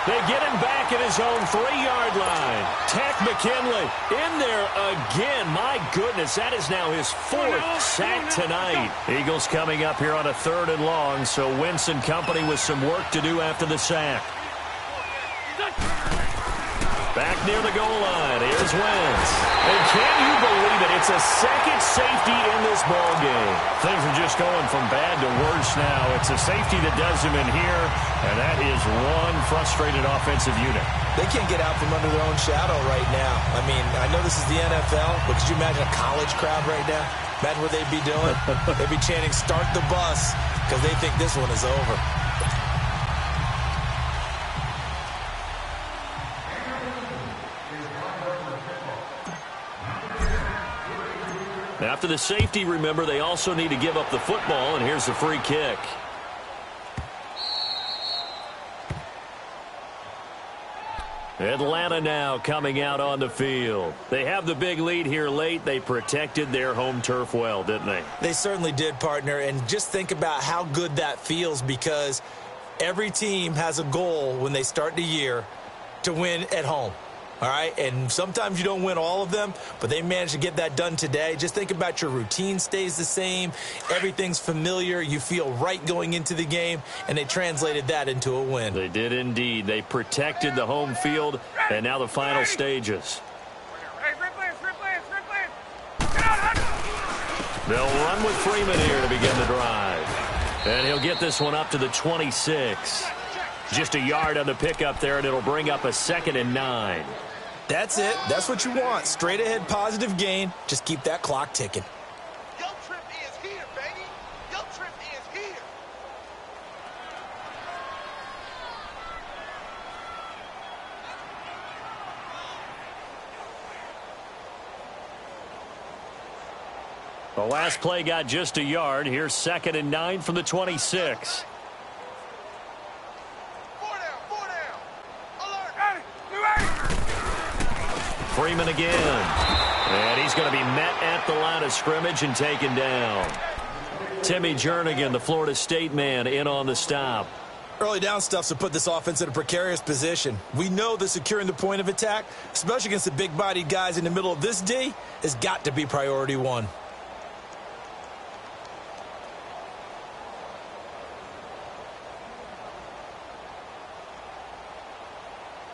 They get him back at his own 3-yard line. Tech McKinley in there again. My goodness, that is now his 4th sack tonight. Eagles coming up here on a 3rd and long, so Wentz and company with some work to do after the sack. Back near the goal line. Here's Wentz. And can you believe it? It's a second safety in this ball game. Things are just going from bad to worse now. It's a safety that does him in here, and that is one frustrated offensive unit. They can't get out from under their own shadow right now. I mean, I know this is the NFL, but could you imagine a college crowd right now? Imagine what they'd be doing. They'd be chanting, "Start the bus," because they think this one is over. After the safety, remember, they also need to give up the football, and here's the free kick. Atlanta now coming out on the field. They have the big lead here late. They protected their home turf well, didn't they? They certainly did, partner, and just think about how good that feels, because every team has a goal when they start the year to win at home. All right, and sometimes you don't win all of them, but they managed to get that done today. Just think about your routine stays the same. Everything's familiar. You feel right going into the game, and they translated that into a win. They did indeed. They protected the home field, and now the final stages. They'll run with Freeman here to begin the drive. And he'll get this one up to the 26. Just a yard on the pickup there, and it'll bring up a 2nd and 9. That's it. That's what you want. Straight ahead, positive gain. Just keep that clock ticking. Your trip is here, baby. Your trip is here. The last play got just a yard. Here's 2nd and 9 from the 26. Freeman again. And he's going to be met at the line of scrimmage and taken down. Timmy Jernigan, the Florida State man, in on the stop. Early down stuff's to put this offense in a precarious position. We know that securing the point of attack, especially against the big-bodied guys in the middle of this D, has got to be priority one.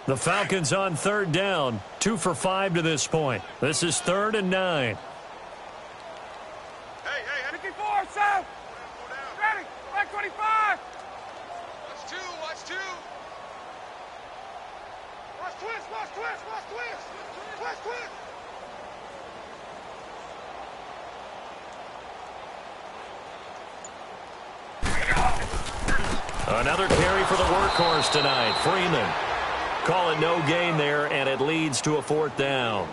The Falcons on third down, 2 for 5 to this point. This is 3rd and 9. Hey, 54, South. Ready, back 25. Watch two. Watch twist. Another carry for the workhorse tonight, Freeman. Call it no gain there, and it leads to a 4th down.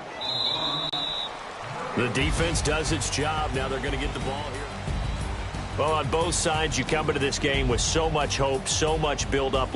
The defense does its job. Now they're going to get the ball here. Well, on both sides, you come into this game with so much hope, so much build-up.